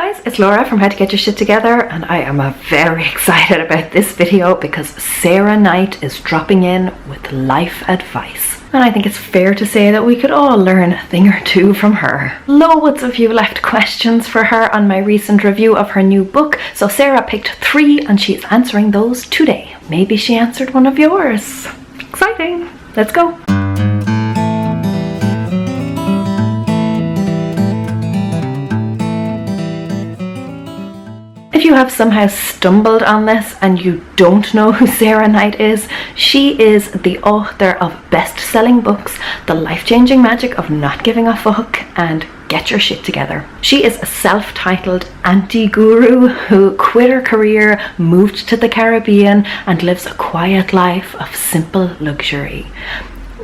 guys, it's Laura from How to Get Your Shit Together, and I am very excited about this video because Sarah Knight is dropping in with life advice. And I think it's fair to say that we could all learn a thing or two from her. Loads of you left questions for her on my recent review of her new book, so Sarah picked 3 and she's answering those today. Maybe she answered one of yours. Exciting! Let's go! If you have somehow stumbled on this and you don't know who Sarah Knight is, she is the author of best-selling books, The Life-Changing Magic of Not Giving a Fuck and Get Your Shit Together. She is a self-titled anti-guru who quit her career, moved to the Caribbean and lives a quiet life of simple luxury.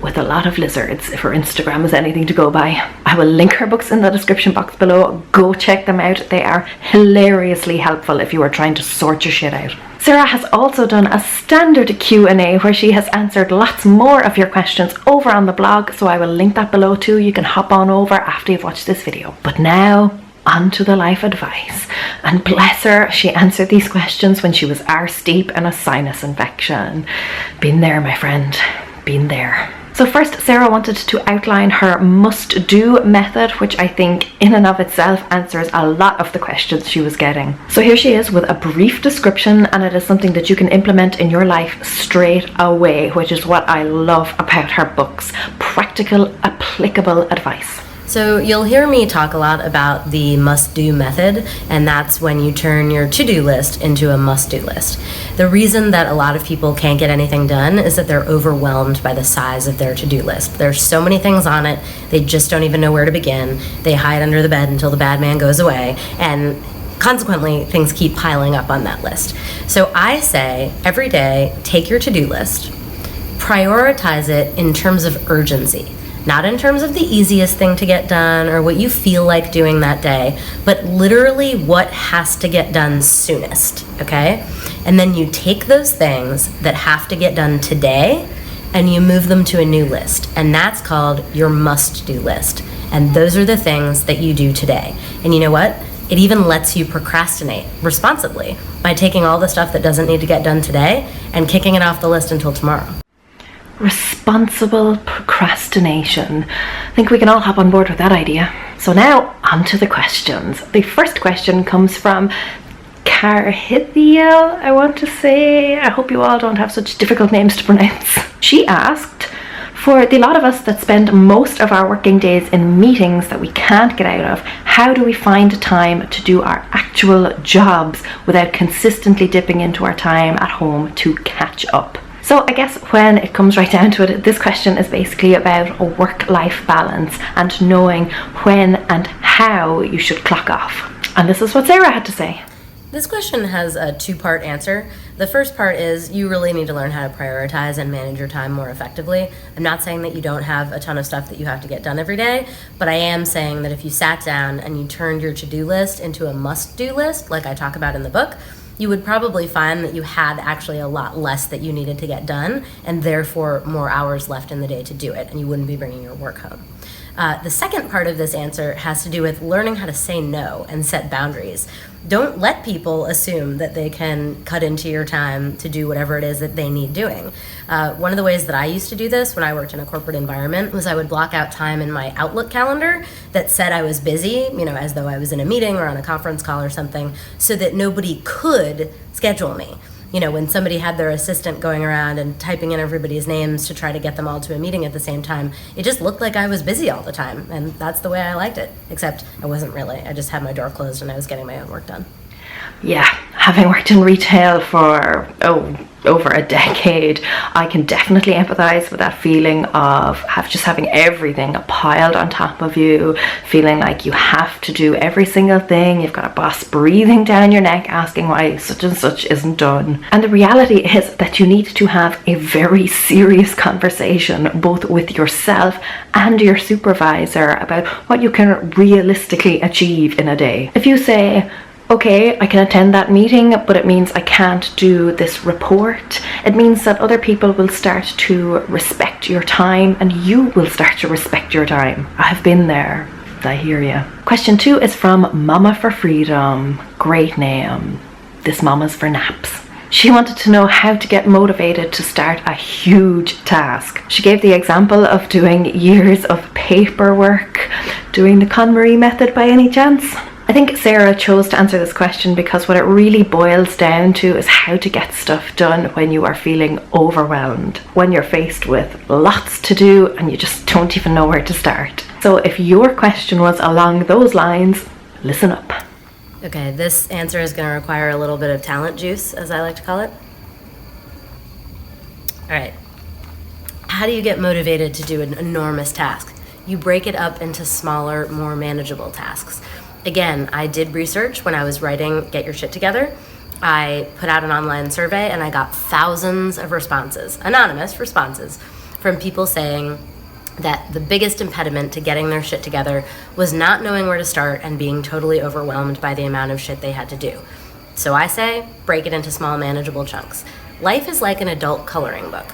With a lot of lizards, if her Instagram is anything to go by. I will link her books in the description box below. Go check them out. They are hilariously helpful if you are trying to sort your shit out. Sarah has also done a standard Q&A where she has answered lots more of your questions over on the blog, so I will link that below too. You can hop on over after you've watched this video. But now, on to the life advice. And bless her, she answered these questions when she was arse deep in a sinus infection. Been there, my friend. Been there. So first, Sarah wanted to outline her must-do method, which I think in and of itself answers a lot of the questions she was getting. So here she is with a brief description, and it is something that you can implement in your life straight away, which is what I love about her books. Practical, applicable advice. So you'll hear me talk a lot about the must-do method, and that's when you turn your to-do list into a must-do list. The reason that a lot of people can't get anything done is that they're overwhelmed by the size of their to-do list. There's so many things on it, they just don't even know where to begin. They hide under the bed until the bad man goes away, and consequently, things keep piling up on that list. So I say, every day, take your to-do list, prioritize it in terms of urgency. Not in terms of the easiest thing to get done or what you feel like doing that day, but literally what has to get done soonest, okay? And then you take those things that have to get done today and you move them to a new list. And that's called your must-do list. And those are the things that you do today. And you know what? It even lets you procrastinate responsibly by taking all the stuff that doesn't need to get done today and kicking it off the list until tomorrow. Responsible procrastination. I think we can all hop on board with that idea. So now, on to the questions. The first question comes from Carhithiel, I want to say. I hope you all don't have such difficult names to pronounce. She asked, for the lot of us that spend most of our working days in meetings that we can't get out of, how do we find time to do our actual jobs without consistently dipping into our time at home to catch up? So I guess when it comes right down to it, this question is basically about a work-life balance and knowing when and how you should clock off. And this is what Sarah had to say. This question has a 2-part answer. The first part is you really need to learn how to prioritize and manage your time more effectively. I'm not saying that you don't have a ton of stuff that you have to get done every day, but I am saying that if you sat down and you turned your to-do list into a must-do list, like I talk about in the book, you would probably find that you had actually a lot less that you needed to get done and therefore more hours left in the day to do it, and you wouldn't be bringing your work home. The second part of this answer has to do with learning how to say no and set boundaries. Don't let people assume that they can cut into your time to do whatever it is that they need doing. One of the ways that I used to do this when I worked in a corporate environment was I would block out time in my Outlook calendar that said I was busy, as though I was in a meeting or on a conference call or something, so that nobody could schedule me. When somebody had their assistant going around and typing in everybody's names to try to get them all to a meeting at the same time, it just looked like I was busy all the time, and that's the way I liked it. Except I wasn't really. I just had my door closed and I was getting my own work done. Yeah, having worked in retail for over a decade, I can definitely empathize with that feeling of just having everything piled on top of you, feeling like you have to do every single thing. You've got a boss breathing down your neck asking why such and such isn't done. And the reality is that you need to have a very serious conversation both with yourself and your supervisor about what you can realistically achieve in a day. If you say, okay, I can attend that meeting, but it means I can't do this report. It means that other people will start to respect your time and you will start to respect your time. I have been there. I hear you. Question 2 is from Mama for Freedom. Great name. This mama's for naps. She wanted to know how to get motivated to start a huge task. She gave the example of doing years of paperwork. Doing the KonMari method by any chance? I think Sarah chose to answer this question because what it really boils down to is how to get stuff done when you are feeling overwhelmed, when you're faced with lots to do and you just don't even know where to start. So if your question was along those lines, listen up. Okay, this answer is going to require a little bit of talent juice, as I like to call it. All right. How do you get motivated to do an enormous task? You break it up into smaller, more manageable tasks. Again, I did research when I was writing Get Your Shit Together. I put out an online survey and I got thousands of responses, anonymous responses, from people saying that the biggest impediment to getting their shit together was not knowing where to start and being totally overwhelmed by the amount of shit they had to do. So I say, break it into small, manageable chunks. Life is like an adult coloring book.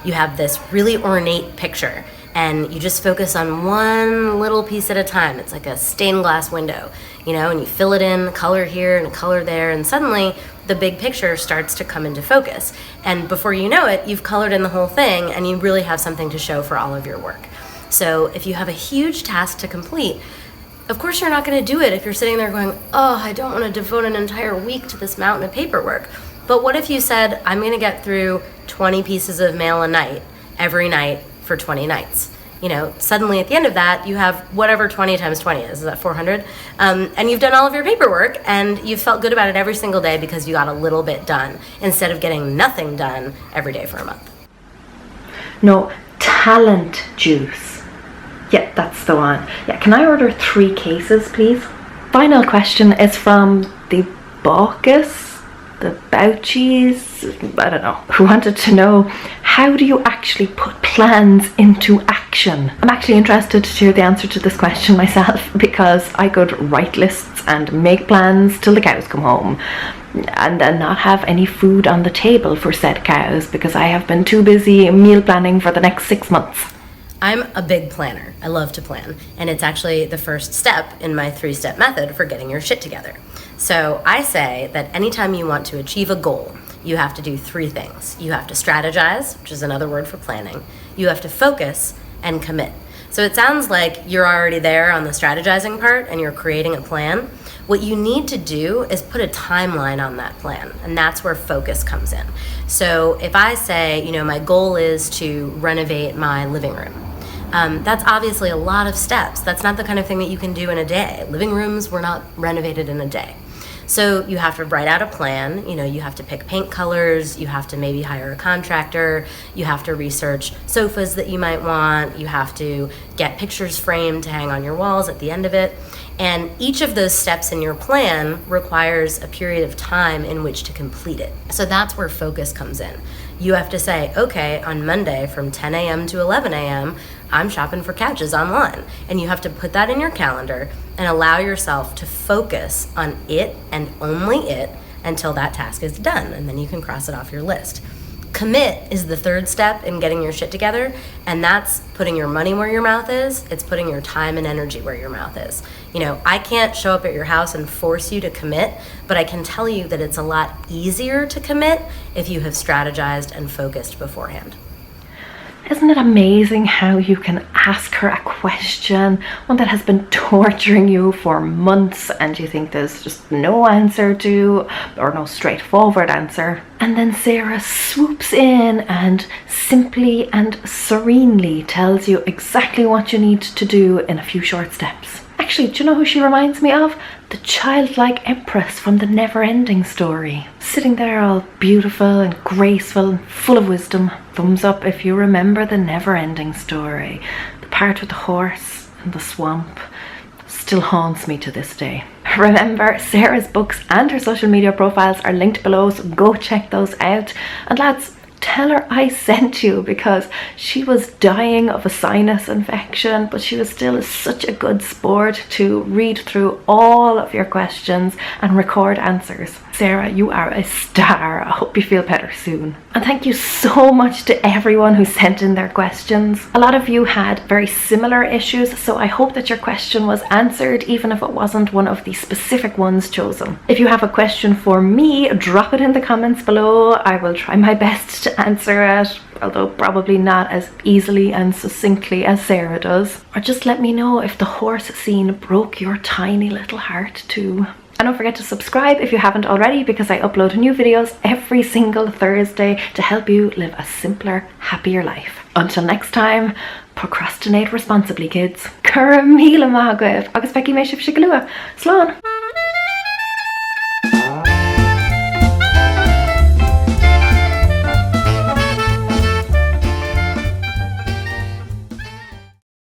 You have this really ornate picture and you just focus on one little piece at a time. It's like a stained glass window, and you fill it in, color here and color there, and suddenly the big picture starts to come into focus. And before you know it, you've colored in the whole thing and you really have something to show for all of your work. So if you have a huge task to complete, of course you're not going to do it if you're sitting there going, oh, I don't want to devote an entire week to this mountain of paperwork. But what if you said, I'm going to get through 20 pieces of mail a night, every night for 20 nights? Suddenly at the end of that, you have whatever 20 times 20 is that 400? And you've done all of your paperwork and you've felt good about it every single day because you got a little bit done instead of getting nothing done every day for a month. No, talent juice. Yeah, that's the one. Yeah, can I order 3 cases, please? Final question is from the Bouchies, I don't know, who wanted to know, how do you actually put plans into action? I'm actually interested to hear the answer to this question myself because I could write lists and make plans till the cows come home and then not have any food on the table for said cows because I have been too busy meal planning for the next 6 months. I'm a big planner. I love to plan, and it's actually the first step in my 3-step method for getting your shit together. So I say that anytime you want to achieve a goal, you have to do 3 things. You have to strategize, which is another word for planning. You have to focus and commit. So it sounds like you're already there on the strategizing part and you're creating a plan. What you need to do is put a timeline on that plan, and that's where focus comes in. So if I say, my goal is to renovate my living room, that's obviously a lot of steps. That's not the kind of thing that you can do in a day. Living rooms were not renovated in a day. So you have to write out a plan, you have to pick paint colors, you have to maybe hire a contractor, you have to research sofas that you might want, you have to get pictures framed to hang on your walls at the end of it. And each of those steps in your plan requires a period of time in which to complete it. So that's where focus comes in. You have to say, okay, on Monday from 10 a.m. to 11 a.m., I'm shopping for couches online. And you have to put that in your calendar and allow yourself to focus on it and only it until that task is done. And then you can cross it off your list. Commit is the 3rd step in getting your shit together, and that's putting your money where your mouth is. It's putting your time and energy where your mouth is. I can't show up at your house and force you to commit, but I can tell you that it's a lot easier to commit if you have strategized and focused beforehand. Isn't it amazing how you can ask her a question, one that has been torturing you for months and you think there's just no answer to, or no straightforward answer, and then Sarah swoops in and simply and serenely tells you exactly what you need to do in a few short steps. Actually, do you know who she reminds me of? The childlike empress from the Never-Ending Story. Sitting there all beautiful and graceful and full of wisdom. Thumbs up if you remember the Never-Ending Story. The part with the horse and the swamp still haunts me to this day. Remember, Sarah's books and her social media profiles are linked below, so go check those out. And lads, tell tell her I sent you, because she was dying of a sinus infection, but she was still such a good sport to read through all of your questions and record answers. Sarah, you are a star. I hope you feel better soon. And thank you so much to everyone who sent in their questions. A lot of you had very similar issues, so I hope that your question was answered, even if it wasn't one of the specific ones chosen. If you have a question for me, drop it in the comments below. I will try my best to answer it, although probably not as easily and succinctly as Sarah does. Or just let me know if the horse scene broke your tiny little heart too. And don't forget to subscribe if you haven't already, because I upload new videos every single Thursday to help you live a simpler, happier life. Until next time, procrastinate responsibly, kids. Cura míle mágaibh, agus feici mé sibh sigalua. Slán!